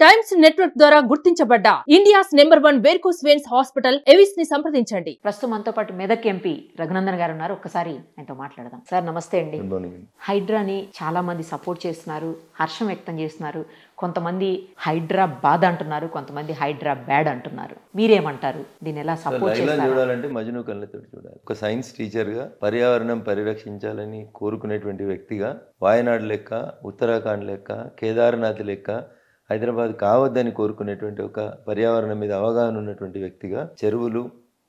Times network ద్వారా గుర్తించబడ్డ India's #1 varicose veins hospital Avis ని సంప్రదించండి. ప్రస్తుతం మనతో పాటు మెదక్ ఎంపీ రఘునందన్ గారు ఉన్నారు. ఒక్కసారి ఆయనతో మాట్లాడదాం. సార్ నమస్తే అండి. హైడ్రాని చాలా మంది సపోర్ట్ చేస్తున్నారు, హర్షం వ్యక్తం చేస్తున్నారు. కొంతమంది హైడ్రా బాధ అంటున్నారు, కొంతమంది హైడ్రా బ్యాడ్ అంటున్నారు. మీరేమంటారు? దీన్ని ఎలా సపోర్ట్ చేస్తారు? చూడాలంటే మజ్ను కళ్ళతో చూడాలి. ఒక సైన్స్ టీచర్గా పర్యావరణం పరిరక్షించాలని కోరుకునేటువంటి వ్యక్తిగా వాయనాడ్ లెక్క, ఉత్తరాఖండ్ లెక్క, కేదార్నాథ్ లెక్క హైదరాబాద్ కావద్దని కోరుకునేటువంటి ఒక పర్యావరణం మీద అవగాహన ఉన్నటువంటి వ్యక్తిగా చెరువులు,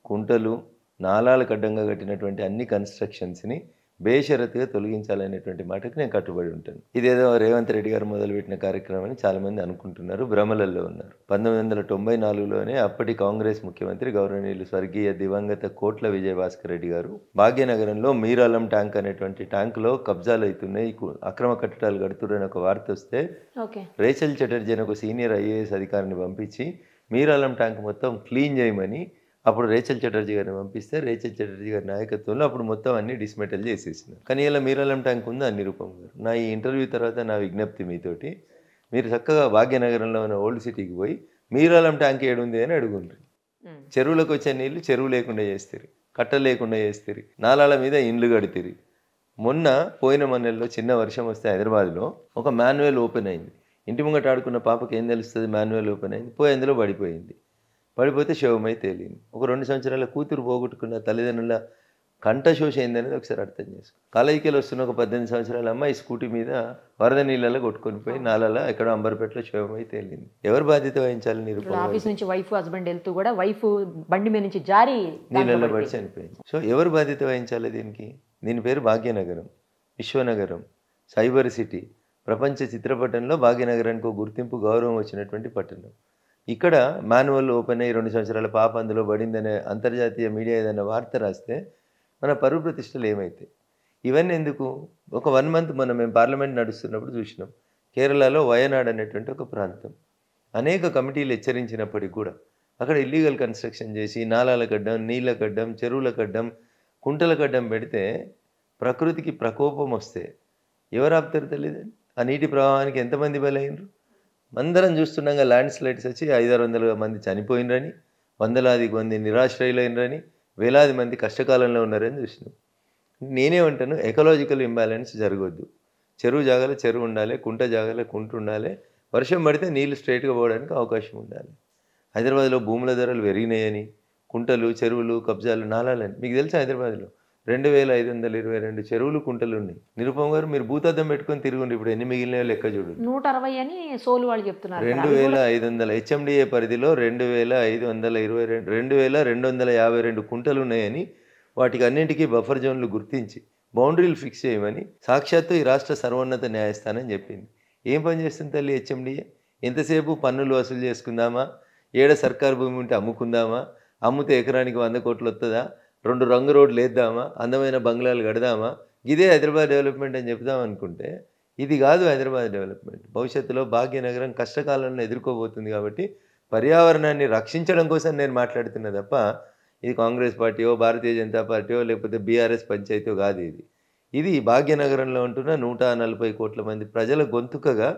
కుంటలు, నాలాలకు అడ్డంగా కట్టినటువంటి అన్ని కన్స్ట్రక్షన్స్ని బేషరతుగా తొలగించాలనేటువంటి మాటకి నేను కట్టుబడి ఉంటాను. ఇదేదో రేవంత్ రెడ్డి గారు మొదలుపెట్టిన కార్యక్రమం అని చాలామంది అనుకుంటున్నారు, భ్రమలలో ఉన్నారు. 1994లోనే అప్పటి కాంగ్రెస్ ముఖ్యమంత్రి గౌరవనీయులు స్వర్గీయ దివంగత కోట్ల విజయభాస్కర్ రెడ్డి గారు భాగ్యనగరంలో మీరాలం ట్యాంక్ అనేటువంటి ట్యాంకులో కబ్జాలు అవుతున్నాయి, అక్రమ కట్టడాలు కడుతున్నారని ఒక వార్త వస్తే రేచల్ చటర్జీ అని ఒక సీనియర్ IAS అధికారిని పంపించి మీరాలం ట్యాంక్ మొత్తం క్లీన్ చేయమని అప్పుడు రేచల్ చటర్జీ గారిని పంపిస్తే రేచల్ చటర్జీ గారి నాయకత్వంలో అప్పుడు మొత్తం అన్ని డిస్మెటల్ చేసేసినారు. కానీ ఇలా మీరాలం ట్యాంక్ ఉందా నిరూపం గారు. నా ఈ ఇంటర్వ్యూ తర్వాత నా విజ్ఞప్తి మీతోటి, మీరు చక్కగా భాగ్యనగరంలో ఉన్న ఓల్డ్ సిటీకి పోయి మీరాలం ట్యాంక్ ఏడుంది అని అడుగుండ్రి. చెరువులకు వచ్చే నీళ్ళు చెరువు లేకుండా చేస్తారు, కట్ట లేకుండా చేస్తారు, నాలాల మీద ఇండ్లు కడితిరి. మొన్న పోయిన నెలలో చిన్న వర్షం వస్తే హైదరాబాద్లో ఒక మాన్యువల్ ఓపెన్ అయింది. ఇంటి ముంగట ఆడుకున్న పాపకి ఏం తెలుస్తుంది? మాన్యువల్ ఓపెన్ అయింది, పోయి అందులో పడిపోయింది. పడిపోతే శవమై తేలింది. ఒక 2 సంవత్సరాల కూతురు పోగొట్టుకున్న తల్లిదండ్రుల కంఠశోష ఏందనేది ఒకసారి అర్థం చేసుకో. కాలేజీకి వస్తున్న ఒక 18 సంవత్సరాల అమ్మాయి స్కూటీ మీద వరద నీళ్ళలో కొట్టుకొని పోయి నాలలో ఎక్కడో అంబర్పేటలో శవమై తేలింది. ఎవరు బాధ్యత వహించాలి? నిరూపణ. ఆఫీస్ నుంచి వైఫ్ హస్బెండ్ వెళ్తూ కూడా వైఫ్ బండి మీద నుంచి జారి నీళ్ళలో పడి చనిపోయింది. సో ఎవరు బాధ్యత వహించాలి దీనికి? దీని పేరు భాగ్యనగరం, విశ్వనగరం, సైబర్ సిటీ. ప్రపంచ చిత్రపటంలో భాగ్యనగరానికి ఒక గుర్తింపు, గౌరవం వచ్చినటువంటి పట్టణం. ఇక్కడ మాన్యువల్ ఓపెన్ అయ్యి 2 సంవత్సరాల పాప అందులో పడిందనే అంతర్జాతీయ మీడియా ఏదైనా వార్త రాస్తే మన పరువు ప్రతిష్టలు ఏమైతాయి? ఇవన్నీ ఎందుకు? ఒక 1 మంత్ మేము పార్లమెంట్ నడుస్తున్నప్పుడు చూసినాం. కేరళలో వయనాడ్ అనేటువంటి ఒక ప్రాంతం అనేక కమిటీలు హెచ్చరించినప్పటికీ కూడా అక్కడ ఇల్లీగల్ కన్స్ట్రక్షన్ చేసి నాలాల గడ్డం, నీళ్ళ గడ్డం, చెరువుల గడ్డం, కుంటల గడ్డం పెడితే ప్రకృతికి ప్రకోపం వస్తే ఎవరు ఆపుతారు తెలియదండి. ఆ నీటి ప్రవాహానికి ఎంతమంది బలైనరు? అందరం చూస్తుండగా ల్యాండ్ స్లైడ్స్ వచ్చి 500-600 మంది చనిపోయినరని, వందలాది మంది నిరాశ్రయులైనరని, వేలాది మంది కష్టకాలంలో ఉన్నారని చూసినాం. నేనేమంటాను, ఎకలాజికల్ ఇంబ్యాలెన్స్ జరగొద్దు. చెరువు జాగాలో చెరువు ఉండాలి, కుంట జాగాలో కుంట ఉండాలి, వర్షం పడితే నీళ్ళు స్ట్రైట్గా పోవడానికి అవకాశం ఉండాలి. హైదరాబాద్లో భూముల ధరలు పెరిగినాయని, కుంటలు, చెరువులు, కబ్జాలు, నాలాలని మీకు తెలుసా? హైదరాబాద్లో 2522 చెరువులు, కుంటలు ఉన్నాయి. నిరుపమ గారు, మీరు భూతద్దం పెట్టుకొని తిరుగుండి, ఇప్పుడు ఎన్ని మిగిలినాయో లెక్క చూడండి. 160 అని సోలు వాళ్ళు చెప్తున్నారు. 2500 HMDA పరిధిలో 2252 కుంటలు ఉన్నాయని, వాటికి అన్నింటికీ బఫర్ జోన్లు గుర్తించి బౌండరీలు ఫిక్స్ చేయమని సాక్షాత్తు ఈ రాష్ట్ర సర్వోన్నత న్యాయస్థానం చెప్పింది. ఏం పని చేస్తుంది తల్లి HMDA? ఎంతసేపు పన్నులు వసూలు చేసుకుందామా, ఏడ సర్కారు భూమి ఉంటే అమ్ముకుందామా, అమ్ముతే ఎకరానికి 100 కోట్లు వస్తుందా, 2 రంగు రోడ్లు వేద్దామా, అందమైన బంగ్లాలు కడదామా, ఇదే హైదరాబాద్ డెవలప్మెంట్ అని చెప్దాం అనుకుంటే ఇది కాదు హైదరాబాద్ డెవలప్మెంట్. భవిష్యత్తులో భాగ్యనగరం కష్టకాలను ఎదుర్కోబోతుంది. కాబట్టి పర్యావరణాన్ని రక్షించడం కోసం నేను మాట్లాడుతున్నా తప్ప ఇది కాంగ్రెస్ పార్టీయో, భారతీయ జనతా పార్టీయో, లేకపోతే BRS పంచాయతీయో కాదు. ఇది భాగ్యనగరంలో ఉంటున్న 140 కోట్ల మంది ప్రజల గొంతుకగా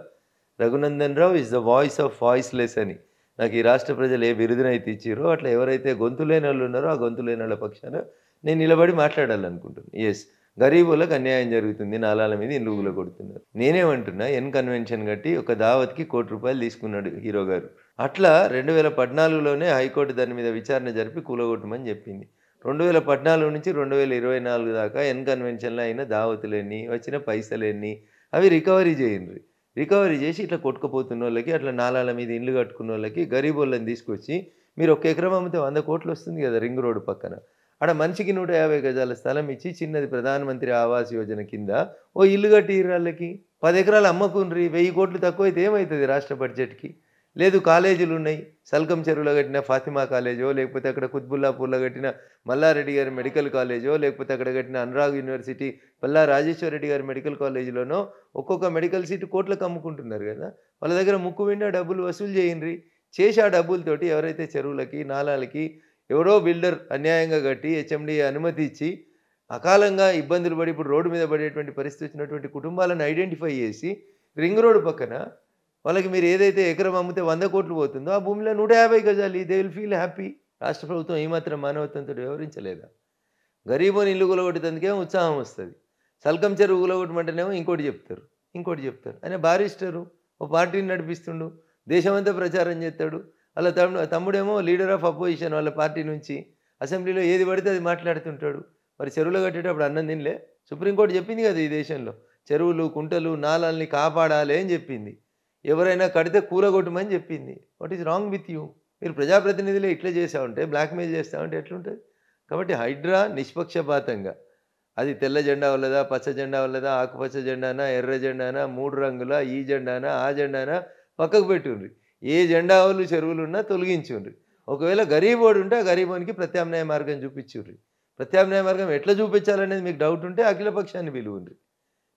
Raghunandan Rao is the voice of voiceless అని నాకు ఈ రాష్ట్ర ప్రజలు ఏ బిరుదునైతే ఇచ్చారో అట్లా ఎవరైతే గొంతు లేని వాళ్ళు ఉన్నారో ఆ గొంతు లేని వాళ్ళ పక్షాన నేను నిలబడి మాట్లాడాలనుకుంటున్నాను. ఎస్, గరీబులకు అన్యాయం జరుగుతుంది, నాలాల మీద ఇల్లుగులు కొడుతున్నారు. నేనేమంటున్నా, ఎన్ కన్వెన్షన్ కట్టి ఒక దావత్కి ₹1 కోటి తీసుకున్నాడు హీరో గారు. అట్లా 2014లోనే హైకోర్టు దాని మీద విచారణ జరిపి కూలగొట్టమని చెప్పింది. 2014 నుంచి 2024 దాకా ఎన్ కన్వెన్షన్లో అయిన దావతులన్నీ, వచ్చిన పైసలన్నీ అవి రికవరీ చేయండి. రికవరీ చేసి ఇట్లా కొట్టుకుపోతున్న వాళ్ళకి, అట్లా నాలాల మీద ఇండ్లు కట్టుకున్న వాళ్ళకి, గరీబ్ వాళ్ళని తీసుకొచ్చి మీరు 1 ఎకరం అమ్మితే 100 కోట్లు వస్తుంది కదా రింగ్ రోడ్డు పక్కన. ఆడ మనిషికి 150 గజాల స్థలం ఇచ్చి చిన్నది ప్రధానమంత్రి ఆవాస్ యోజన కింద ఓ ఇల్లు కట్టి వాళ్ళకి 10 ఎకరాలు అమ్మకుండ్రి. 1000 కోట్లు తక్కువైతే ఏమవుతుంది రాష్ట్ర బడ్జెట్కి? లేదు, కాలేజీలు ఉన్నాయి. సల్కం చెరువులో కట్టిన ఫాతిమా కాలేజో, లేకపోతే అక్కడ కుత్బుల్లాపూర్లో కట్టిన మల్లారెడ్డి గారి మెడికల్ కాలేజో, లేకపోతే అక్కడ కట్టిన అనురాగ్ యూనివర్సిటీ పల్లా రాజేశ్వర రెడ్డి గారి మెడికల్ కాలేజీలోనో ఒక్కొక్క మెడికల్ సీటు కోట్లకు అమ్ముకుంటున్నారు కదా. వాళ్ళ దగ్గర ముక్కు విండా డబ్బులు వసూలు చేయండి. చేసి ఆ డబ్బులతోటి ఎవరైతే చెరువులకి, నాలాలకి ఎవరో బిల్డర్ అన్యాయంగా కట్టి HMDA అనుమతి ఇచ్చి అకాలంగా ఇబ్బందులు పడి ఇప్పుడు రోడ్డు మీద పడేటువంటి పరిస్థితి వచ్చినటువంటి కుటుంబాలను ఐడెంటిఫై చేసి రింగ్ రోడ్డు పక్కన వాళ్ళకి మీరు ఏదైతే ఎకరం అమ్మితే 100 కోట్లు పోతుందో ఆ భూమిలో 150 గజాలు, దే విల్ ఫీల్ హ్యాపీ. రాష్ట్ర ప్రభుత్వం ఏమాత్రం మానవత్వంతో వ్యవహరించలేదా? గరీబోని ఇల్లు కూలగొట్టేందుకేమో ఉత్సాహం వస్తుంది, సల్కం చెరువు కూలగొట్టమంటేనేమో ఇంకోటి చెప్తారు. ఆయన బారిస్టరు, ఓ పార్టీని నడిపిస్తుండు, దేశమంతా ప్రచారం చేస్తాడు. వాళ్ళ తమ్ముడేమో లీడర్ ఆఫ్ అపోజిషన్ వాళ్ళ పార్టీ నుంచి, అసెంబ్లీలో ఏది పడితే అది మాట్లాడుతుంటాడు. మరి చెరువులు కట్టేటప్పుడు అన్నం తినలే? సుప్రీంకోర్టు చెప్పింది కదా ఈ దేశంలో చెరువులు కుంటలు నాలాల్ని కాపాడాలి అని చెప్పింది. ఎవరైనా కడితే కూలగొట్టమని చెప్పింది. What is wrong with you? మీరు ప్రజాప్రతినిధులే ఇట్లా చేస్తూ ఉంటే, బ్లాక్మెయిల్ చేస్తూ ఉంటే ఎట్లుంటుంది? కాబట్టి హైడ్రా నిష్పక్షపాతంగా, అది తెల్ల జెండా వల్లదా, పచ్చ జెండా వల్లదా, ఆకుపచ్చ జెండానా, ఎర్ర జెండానా, 3 రంగుల, ఈ జెండానా, ఆ జెండానా పక్కకు పెట్టుండ్రి. ఏ జెండా వాళ్ళు చెరువులున్నా తొలగించుండ్రి. ఒకవేళ గరీబోడు ఉంటే ఆ గరీబోనికి ప్రత్యామ్నాయ మార్గం చూపించుర్రి. ప్రత్యామ్నాయ మార్గం ఎట్లా చూపించాలనేది మీకు డౌట్ ఉంటే అఖిలపక్షాన్ని పిలువుండ్రి.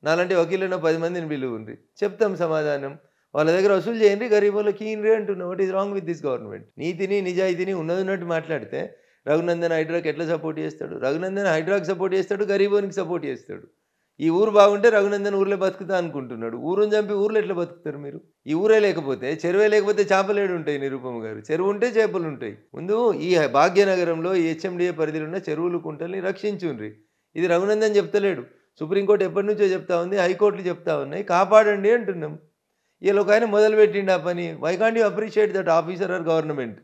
నాలాంటి వకీలను 10 మందిని పిలువుండ్రి, చెప్తాం సమాధానం. వాళ్ళ దగ్గర వసూలు చేయండి, గరీబోళ్ళకి ఈయనరే అంటున్నాం. What is wrong with this government? నీతిని నిజాయితీని ఉన్నట్టు మాట్లాడితే రఘునందన్ హైడ్రాకి ఎట్లా సపోర్ట్ చేస్తాడు? రఘునందన్ హైడ్రాకి సపోర్ట్ చేస్తాడు, గరీబోనికి సపోర్ట్ చేస్తాడు. ఈ ఊరు బాగుంటే రఘునందన్ ఊర్లో బతుకుతా అనుకుంటున్నాడు. ఊరుని చంపి ఊర్లో ఎట్లా బతుకుతారు మీరు? ఈ ఊరే లేకపోతే, చెరువే లేకపోతే చేపలేడు ఉంటాయి? నిరుపమ గారు, చెరువు ఉంటే చేపలు ఉంటాయి. ముందు ఈ భాగ్యనగరంలో ఈ హెచ్ఎండిఏ పరిధిలో ఉన్న చెరువులు కుంటల్ని రక్షించుండ్రి. ఇది రఘునందన్ చెప్తలేడు, సుప్రీంకోర్టు ఎప్పటి నుంచో చెప్తా ఉంది, హైకోర్టులు చెప్తా ఉన్నాయి. కాపాడండి అంటున్నాం. వీళ్ళు ఒక ఆయన మొదలుపెట్టిండి ఆ పని. Why can't you appreciate that officer or government?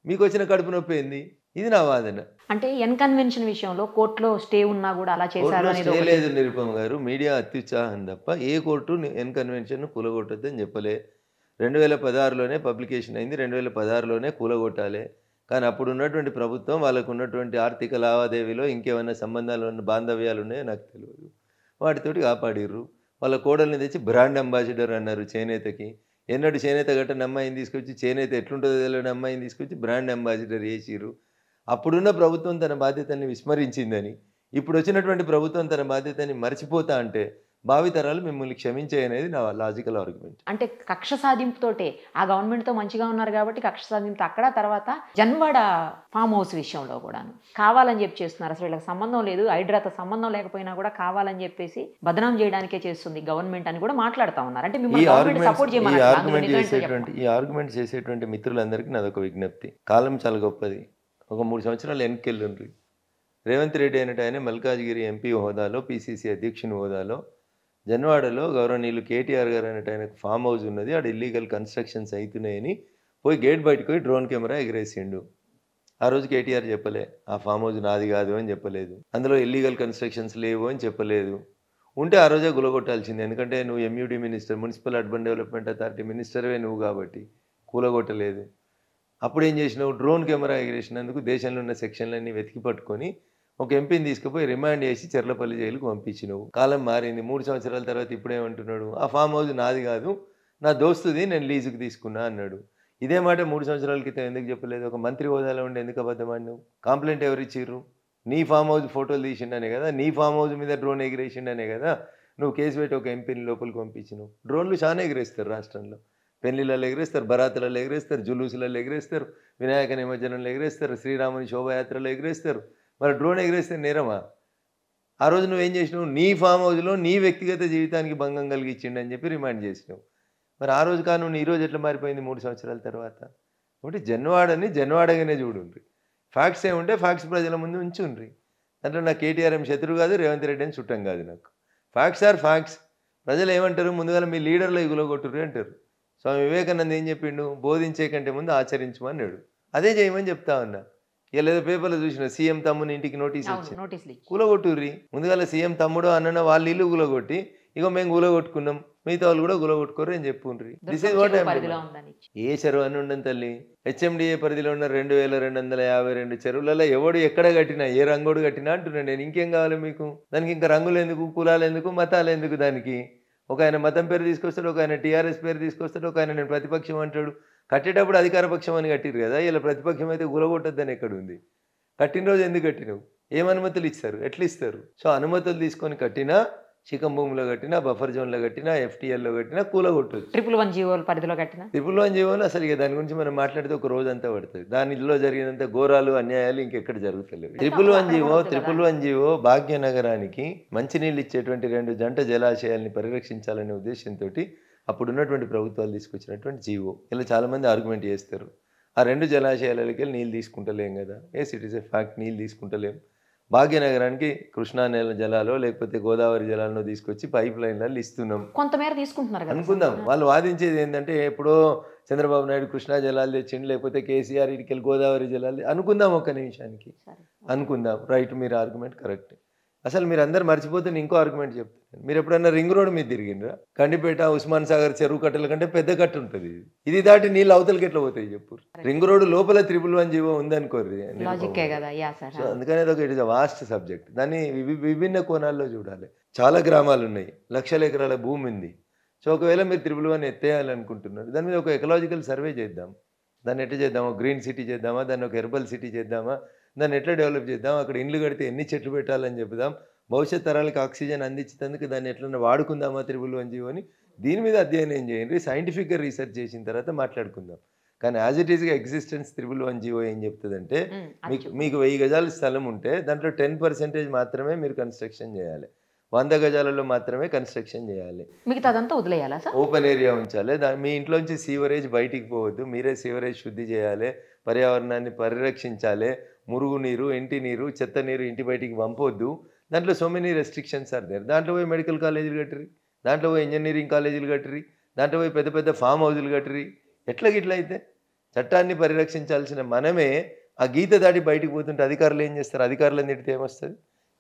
మీకు వచ్చిన కడుపు నొప్పి ఏంది? ఇది నా వాదన. అంటే ఎన్కన్వెన్షన్ విషయంలో కోర్టులో స్టే ఉన్నా కూడా అలా చేశారు అనేది స్టే లేదు నిరుపమ గారు. మీడియా అత్యుత్సాహం తప్ప ఏ కోర్టు ఎన్కన్వెన్షన్ కూలగొట్టొద్దని చెప్పలే. 2016లోనే పబ్లికేషన్ అయింది, 2016లోనే కూలగొట్టాలి. కానీ అప్పుడు ఉన్నటువంటి ప్రభుత్వం వాళ్ళకు ఉన్నటువంటి ఆర్థిక లావాదేవీలో ఇంకేమైనా సంబంధాలు ఉన్న బాంధవ్యాలు ఉన్నాయో నాకు తెలియదు, వాటితోటి కాపాడిర్రు. వాళ్ళ కోడల్ని తెచ్చి బ్రాండ్ అంబాసిడర్ అన్నారు చేనేతకి. ఎన్నడూ చేనేత గట్టని అమ్మాయిని తీసుకొచ్చి, చేనేత ఎట్లుంటుందో తెలియని అమ్మాయిని తీసుకొచ్చి బ్రాండ్ అంబాసిడర్ చేసిర్రు. అప్పుడున్న ప్రభుత్వం తన బాధ్యతల్ని విస్మరించిందని, ఇప్పుడు వచ్చినటువంటి ప్రభుత్వం తన బాధ్యతని మర్చిపోతా అంటే భావితరాలు మిమ్మల్ని క్షమించాయనేది నా లాజికల్ ఆర్గ్యుమెంట్. అంటే కక్ష సాధింపుతోటే ఆ గవర్నమెంట్తో మంచిగా ఉన్నారు కాబట్టి కక్ష సాధింపు అక్కడ, తర్వాత జన్వాడ ఫామ్ హౌస్ విషయంలో కూడాను కావాలని చెప్పి చేస్తున్నారు. అసలు వీళ్ళకి సంబంధం లేదు, హైడ్రాతో సంబంధం లేకపోయినా కూడా కావాలని చెప్పేసి బదనాం చేయడానికే చేస్తుంది గవర్నమెంట్ అని కూడా మాట్లాడుతూ ఉన్నారు. అంటే మిమ్మల్ని సపోర్ట్ ఈ ఆర్గ్యుమెంట్ చేసేటువంటి మిత్రులందరికీ నాదొక విజ్ఞప్తి. కాలం చాలా గొప్పది. ఒక 3 సంవత్సరాలు వెనక్కెళ్ళుండ్రి. రేవంత్ రెడ్డి అయినట్టు ఆయన మల్కాజ్గిరి ఎంపీ హోదాలో, పిసిసి అధ్యక్షుని హోదాలో, జన్వాడలో గౌరవనీయులు కేటీఆర్ గారు అన్నట్టు ఆయనకు ఫామ్ హౌస్ ఉన్నది, ఆడ ఇల్లీగల్ కన్స్ట్రక్షన్స్ అవుతున్నాయని పోయి గేట్ బయటకు పోయి డ్రోన్ కెమెరా ఎగరేసిండు. ఆ రోజు కేటీఆర్ చెప్పలే ఆ ఫామ్ హౌస్ నాది కాదు అని చెప్పలేదు, అందులో ఇల్లీగల్ కన్స్ట్రక్షన్స్ లేవు అని చెప్పలేదు. ఉంటే ఆ రోజే కూలగొట్టాల్సింది, ఎందుకంటే నువ్వు MUD minister, municipal urban development authority మినిస్టర్వే నువ్వు కాబట్టి కూలగొట్టలేదు. అప్పుడు ఏం చేసినావు? డ్రోన్ కెమెరా ఎగిరేసినందుకు దేశంలో ఉన్న సెక్షన్లన్నీ వెతికి పట్టుకొని ఒక ఎంపీని తీసుకుపోయి రిమాండ్ చేసి చెర్లపల్లి జైలుకు పంపించినావు. కాలం మారింది. 3 సంవత్సరాల తర్వాత ఇప్పుడేమంటున్నాడు? ఆ ఫామ్ హౌస్ నాది కాదు, నా దోస్తుది, నేను లీజుకు తీసుకున్నా అన్నాడు. ఇదే మాట 3 సంవత్సరాల క్రితం ఎందుకు చెప్పలేదు? ఒక మంత్రి హోదాలో ఉండి ఎందుకు అబద్ధమాడినావు? కంప్లైంట్ ఎవరు ఇచ్చిర్రు? నీ ఫామ్ హౌస్ ఫోటోలు తీసిండనే కదా, నీ ఫామ్ హౌస్ మీద డ్రోన్ ఎగిరేసిండనే కదా నువ్వు కేసు పెట్టి ఒక ఎంపీని లోపలికి పంపించినావు. డ్రోన్లు చాలా ఎగిరేస్తారు రాష్ట్రంలో. పెళ్లిళ్ళలో ఎగిరేస్తారు, బరాతులలో ఎగిరేస్తారు, జులూసులలో ఎగిరేస్తారు, వినాయక నిమజ్జనంలో ఎగిరేస్తారు, శ్రీరాముని శోభయాత్రలో ఎగిరేస్తారు. మరి డ్రోన్ ఎగిరేస్తే నేరమా? ఆ రోజు నువ్వేం చేసినావు? నీ ఫామ్ హౌస్లో నీ వ్యక్తిగత జీవితానికి భంగం కలిగించిండని చెప్పి రిమాండ్ చేసినావు. మరి ఆ రోజు కాను ఈ రోజు ఎట్లా మారిపోయింది 3 సంవత్సరాల తర్వాత? కాబట్టి జన్వాడని జన్వాడగానే చూడుండ్రి. ఫ్యాక్ట్స్ ఏముంటే ఫ్యాక్ట్స్ ప్రజల ముందు ఉంచుండ్రి. దాంట్లో నాకు కేటీఆర్ ఏం శత్రువు కాదు, రేవంత్ రెడ్డి అని చుట్టం కాదు. నాకు ఫ్యాక్ట్స్ ఆర్ ఫ్యాక్ట్స్. ప్రజలు ఏమంటారు? ముందుగా మీ లీడర్లో ఇగులగొట్టుర్రు అంటారు. స్వామి వివేకానంద ఏం చెప్పిండు? బోధించే కంటే ముందు ఆచరించమన్నాడు. అదే చేయమని చెప్తా ఉన్నా. ఇలా ఏదో పేపర్లో చూసిన సీఎం తమ్ముని ఇంటికి నోటీస్ వచ్చి కూలగొట్టుర్రి. ముందుగా సీఎం తమ్ముడు అన్న వాళ్ళ ఇల్లు కూలగొట్టి, ఇగో మేము కూలగొట్టుకున్నాం, మిగతా వాళ్ళు కూడా కూలగొట్టుకోరు అని చెప్పుండ్రి. దిస్ ఇస్ వాట్ ఏ చెరువు అని ఉండని తల్లి. హెచ్ఎండిఏ పరిధిలో ఉన్న 2252 చెరువులలో ఎవడు ఎక్కడ కట్టినా, ఏ రంగోడు కట్టినా అంటున్నాను నేను. ఇంకేం కావాలి మీకు? దానికి ఇంకా రంగులు ఎందుకు, కులాలు ఎందుకు, మతాలు ఎందుకు? దానికి ఒక ఆయన మతం పేరు తీసుకొస్తాడు, ఒక ఆయన టీఆర్ఎస్ పేరు తీసుకొస్తాడు, ఒక ఆయన నేను ప్రతిపక్షం అంటాడు. కట్టేటప్పుడు అధికార పక్షం అని కట్టిరు కదా, ఇలా ప్రతిపక్షం అయితే గులగొట్టద్దని ఎక్కడ ఉంది? కట్టిన రోజు ఎందుకు కట్టినవు? ఏం అనుమతులు ఇస్తారు? ఎట్లా ఇస్తారు? సో అనుమతులు తీసుకొని కట్టినా, చికం భూమిలో కట్టినా, బఫర్ జోన్లో కట్టినా, ఎఫ్టీఎల్లో కట్టినా కూలగొట్టదు. 111 జీవోల పరిధిలో కట్టినా 111 జీవోలు అసలు ఇక దాని గురించి మనం మాట్లాడితే ఒక రోజు అంతా పడుతుంది. దానిలో జరిగినంత ఘోరాలు, అన్యాయాలు ఇంకెక్కడ జరుగుతలేవు. 111 జీవో భాగ్యనగరానికి మంచినీళ్ళు ఇచ్చేటువంటి 2 జంట జలాశయాల్ని పరిరక్షించాలనే ఉద్దేశంతో అప్పుడున్నటువంటి ప్రభుత్వాలు తీసుకొచ్చినటువంటి జీవో. ఇలా చాలామంది ఆర్గ్యుమెంట్ చేస్తారు, ఆ 2 జలాశయాలకి నీళ్ళు తీసుకుంటలేం కదా. ఇట్ ఈస్ ఎ ఫ్యాక్ట్, నీళ్ళు తీసుకుంటలేం. భాగ్యనగరానికి కృష్ణా నెల జలాలో లేకపోతే గోదావరి జలాలను తీసుకొచ్చి పైప్ లైన్లలో ఇస్తున్నాం, కొంతమేర తీసుకుంటున్నారు కదా అనుకుందాం. వాళ్ళు వాదించేది ఏంటంటే ఎప్పుడో చంద్రబాబు నాయుడు కృష్ణా జలాలు తెచ్చిండు, లేకపోతే కేసీఆర్ ఇటుకెళ్ళి గోదావరి జలాలు, అనుకుందాం ఒక్క నిమిషానికి, అనుకుందాం. రైట్, మీరు ఆర్గ్యుమెంట్ కరెక్ట్. అసలు మీరు అందరు మర్చిపోతే ఇంకో ఆర్గ్యుమెంట్ చెప్తాను. మీరు ఎప్పుడన్నా రింగ్ రోడ్ మీద తిరిగిండ్రా? కండిపేట ఉస్మాన్ సాగర్ చెరువు కట్టల కంటే పెద్ద కట్ట ఉంటుంది, ఇది దాటి నీళ్ళు అవతలకి ఎట్లా పోతాయి చెప్పు. రింగ్ రోడ్ లోపల 111 జీవో ఉందనుకోర్రి. సో అందుకనే it is a vast subject. దాన్ని విభిన్న కోణాల్లో చూడాలి. చాలా గ్రామాలు ఉన్నాయి, లక్షల ఎకరాల భూమి ఉంది. సో ఒకవేళ మీరు 111 ఎత్తేయాలనుకుంటున్నారు, దాని మీద ఒక ఎకలాజికల్ సర్వే చేద్దాం. దాన్ని ఎట్లా చేద్దామా, గ్రీన్ సిటీ చేద్దామా, దాన్ని ఒక హెర్బల్ సిటీ చేద్దామా, దాన్ని ఎట్లా డెవలప్ చేద్దాం, అక్కడ ఇండ్లు కడితే ఎన్ని చెట్లు పెట్టాలని చెప్దాం, భవిష్యత్ తరాలకు ఆక్సిజన్ అందించేందుకు దాన్ని ఎట్లన్నా వాడుకుందామా 111 జీవోని. దీని మీద అధ్యయనం చేయండి, సైంటిఫిక్గా రీసెర్చ్ చేసిన తర్వాత మాట్లాడుకుందాం. కానీ యాజ్ ఇట్ ఈస్గా ఎగ్జిస్టెన్స్ 111 జీవో ఏం చెప్తుందంటే, మీకు 1000 గజాల స్థలం ఉంటే దాంట్లో 10% మాత్రమే మీరు కన్స్ట్రక్షన్ చేయాలి, 100 గజాలలో మాత్రమే కన్స్ట్రక్షన్ చేయాలి, మిగతాదంతా వదిలేయాలా సార్? ఓపెన్ ఏరియా ఉంచాలి. మీ ఇంట్లోంచి సీవరేజ్ బయటికి పోవద్దు, మీరే సీవరేజ్ శుద్ధి చేయాలి, పర్యావరణాన్ని పరిరక్షించాలి, మురుగునీరు, ఇంటి నీరు, చెత్త నీరు ఇంటి బయటికి పంపొద్దు. దాంట్లో so many restrictions are there. దాంట్లో పోయి మెడికల్ కాలేజీలు కట్టిరి, దాంట్లో పోయి ఇంజనీరింగ్ కాలేజీలు కట్టిరి, దాంట్లో పోయి పెద్ద పెద్ద ఫామ్ హౌజులు కట్టిరి. ఇట్లా అయితే చట్టాన్ని పరిరక్షించాల్సిన మనమే ఆ గీత దాటి బయటికి పోతుంటే అధికారులు ఏం చేస్తారు? అధికారులను తిడితే ఏమొస్తుంది?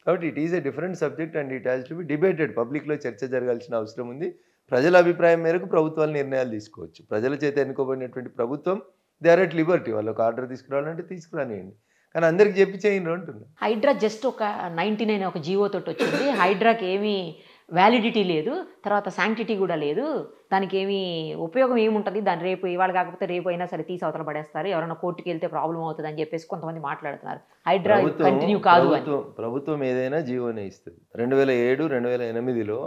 కాబట్టి it is a different subject and it has to be debated. పబ్లిక్లో చర్చ జరగాల్సిన అవసరం ఉంది. ప్రజల అభిప్రాయం మేరకు ప్రభుత్వాలు నిర్ణయాలు తీసుకోవచ్చు. ప్రజల చేత ఎన్నుకోబడినటువంటి ప్రభుత్వం దే ఆర్ ఎట్ లిబర్టీ, వాళ్ళు ఒక ఆర్డర్ తీసుకురావాలంటే తీసుకురానియండి, కానీ అందరికి చెప్పి చేయండి అంటున్నా. హైడ్రా జస్ట్ ఒక 99 ఒక జీవో తోటి వచ్చింది. హైడ్రాకి ఏమీ వ్యాలిడిటీ లేదు, తర్వాత శాంక్టిటీ కూడా లేదు, దానికి ఏమీ ఉపయోగం ఏముంటుంది, దాన్ని రేపు ఇవాళ కాకపోతే రేపు అయినా సరే తీసి అవతల పడేస్తారు, ఎవరైనా కోర్టుకి వెళ్తే ప్రాబ్లం అవుతుంది అని చెప్పేసి కొంతమంది మాట్లాడుతున్నారు. హైడ్రా కంటిన్యూ కాదు అని. ప్రభుత్వం ఏదైనా జీవోనే ఇస్తుంది. 2007, 2008లో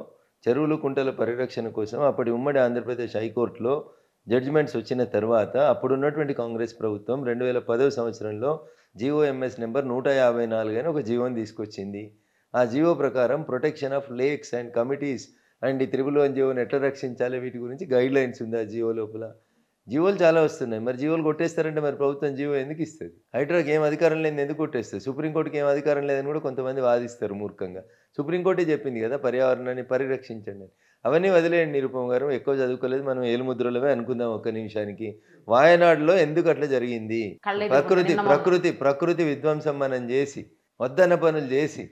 చెరువులు కుంటల పరిరక్షణ కోసం అప్పటి ఉమ్మడి ఆంధ్రప్రదేశ్ హైకోర్టులో జడ్జిమెంట్స్ వచ్చిన తర్వాత అప్పుడున్నటువంటి కాంగ్రెస్ ప్రభుత్వం 2010వ సంవత్సరంలో జీఓఎంఎస్ నెంబర్ 154 అని ఒక జీవోని తీసుకొచ్చింది. ఆ జీవో ప్రకారం protection of lakes and committees and ఈ 111 జీవోని ఎట్లా రక్షించాలి వీటి గురించి గైడ్ లైన్స్ ఉంది ఆ జీవో లోపల. జీవోలు చాలా వస్తున్నాయి, మరి జీవోలు కొట్టేస్తారంటే మరి ప్రభుత్వం జీవో ఎందుకు ఇస్తుంది? హైడ్రాకి ఏం అధికారం లేని ఎందుకు కొట్టేస్తుంది? సుప్రీంకోర్టుకి ఏం అధికారం లేదని కూడా కొంతమంది వాదిస్తారు మూర్ఖంగా. సుప్రీంకోర్టే చెప్పింది కదా పర్యావరణాన్ని పరిరక్షించండి. అవన్నీ వదిలేయండి నిరుపమ గారు, ఎక్కువ చదువుకోలేదు, మనం ఏలుముద్రలవే అనుకుందాం ఒక్క నిమిషానికి. వాయనాడులో ఎందుకు అట్లా జరిగింది? ప్రకృతి విధ్వంసం మనం చేసి, వద్దన్న పనులు చేసి,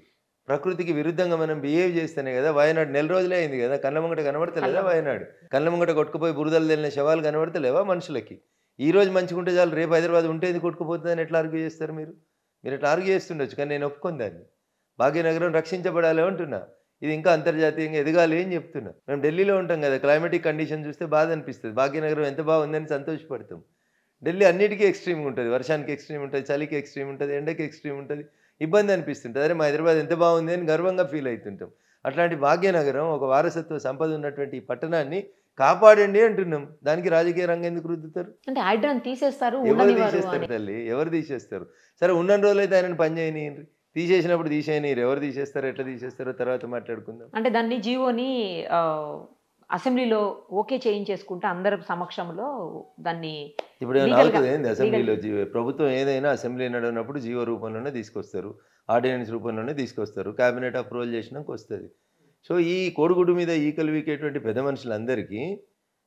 ప్రకృతికి విరుద్ధంగా మనం బిహేవ్ చేస్తేనే కదా. వాయనాడు 4 రోజులే అయింది కదా, కళ్ళ ముంగట కనబడతలేదా? వాయనాడు కళ్ళ ముంగట కొట్టుకుపోయి బురదలు తెలిన శవాలు కనబడతలేవా మనుషులకి? ఈ రోజు మంచిగుంటే చాలు, రేపు హైదరాబాద్ ఉంటే ఎందుకు కొట్టుకుపోతుందని ఎట్లా ఆర్గ్యూ చేస్తారు మీరు? ఎట్లా ఆర్గ్యూ చేస్తుండొచ్చు, కానీ నేను ఒప్పుకొని దాన్ని. భాగ్యనగరం రక్షించబడాలి అంటున్నా, ఇది ఇంకా అంతర్జాతీయంగా ఎదగాలి అని చెప్తున్నా. మేము ఢిల్లీలో ఉంటాం కదా, క్లైమేటిక్ కండిషన్ చూస్తే బాధ అనిపిస్తుంది. భాగ్యనగరం ఎంత బాగుందని సంతోషపడతాం. ఢిల్లీ అన్నిటికీ ఎక్స్ట్రీమ్గా ఉంటుంది, వర్షానికి ఎక్స్ట్రీమ్ ఉంటుంది, చలికి ఎక్స్ట్రీమ్ ఉంటుంది, ఎండకి ఎక్స్ట్రీమ్ ఉంటుంది, ఇబ్బంది అనిపిస్తుంటుంది. అదే మా హైదరాబాద్ ఎంత బాగుంది అని గర్వంగా ఫీల్ అవుతుంటాం. అట్లాంటి భాగ్యనగరం ఒక వారసత్వ సంపద ఉన్నటువంటి ఈ పట్టణాన్ని కాపాడండి అంటున్నాం. దానికి రాజకీయ రంగం ఎందుకు రుద్దుతారు? అంటే హైడ్రాని తీసేస్తారు, ఎవరు తీసేస్తారు తల్లి? ఎవరు తీసేస్తారు? సరే ఉన్న రోజులు అయితే ఆయనను పని చేయనియండి, తీసేసినప్పుడు తీసేయనిరు. ఎవరు తీసేస్తారు, ఎట్లా తీసేస్తారో తర్వాత మాట్లాడుకుందాం. అంటే దాన్ని జీవోని అసెంబ్లీలో ఓకే చేయించేసుకుంటే అందరి సమక్షంలో దాన్ని ఇప్పుడు ఆగుతుంది అసెంబ్లీలో. ప్రభుత్వం ఏదైనా అసెంబ్లీ నడినప్పుడు జీవో రూపంలోనే తీసుకొస్తారు, ఆర్డినెన్స్ రూపంలోనే తీసుకొస్తారు, క్యాబినెట్ అప్రూవల్ చేసినాక వస్తుంది. సో ఈ కోడిగుడ్డు మీద ఈకలు వీకేటువంటి పెద్ద మనుషులందరికీ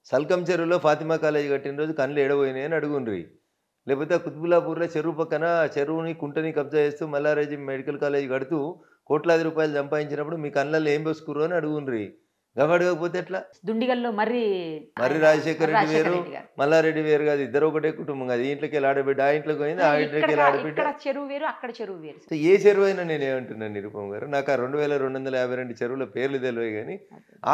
సల్కం చెరువులో ఫాతిమా కాలేజీ కట్టిన రోజు కళ్ళు ఎడబోయినాయి అని అడుగుండ్రి. లేకపోతే కుత్బులాపూర్లో చెరువు పక్కన చెరువుని కుంటని కబ్జా చేస్తూ మల్లారెడ్డి మెడికల్ కాలేజ్ కడుతూ కోట్లాది రూపాయలు సంపాదించినప్పుడు మీ కళ్ళల్లో ఏం పోసుకుర్రు అని అడుగుండ్రి. గమడకపోతే ఎట్లా? దుండిగల్లో మర్రి రాజశేఖర రెడ్డి వేరు, మల్లారెడ్డి వేరు కాదు, ఇద్దరు ఒకటే కుటుంబం కాదు. ఈ ఇంట్లోకి వెళ్ళి ఆడబిడ్డ, ఆ ఇంట్లోకి పోయింది, ఆ ఇంట్లోకి ఆడబిడ్డ. చెరువు వేరు, అక్కడ చెరువు వేరు. ఏ చెరువు అయినా నేను ఏమంటున్నాను నిరుపమ గారు, నాకు ఆ 2252 చెరువుల పేర్లు తెలివే కానీ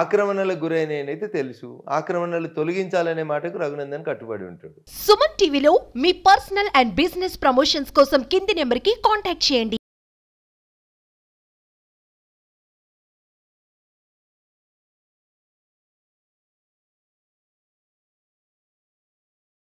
ఆక్రమణలకు గురైనైతే తెలుసు. ఆక్రమణలు తొలగించాలనే మాటకు రఘునందన్ కట్టుబడి ఉంటాడు. సుమన్ టీవీలో మీ పర్సనల్ అండ్ బిజినెస్ ప్రమోషన్స్ కోసం కింది నెంబర్కి కాంటాక్ట్ చేయండి.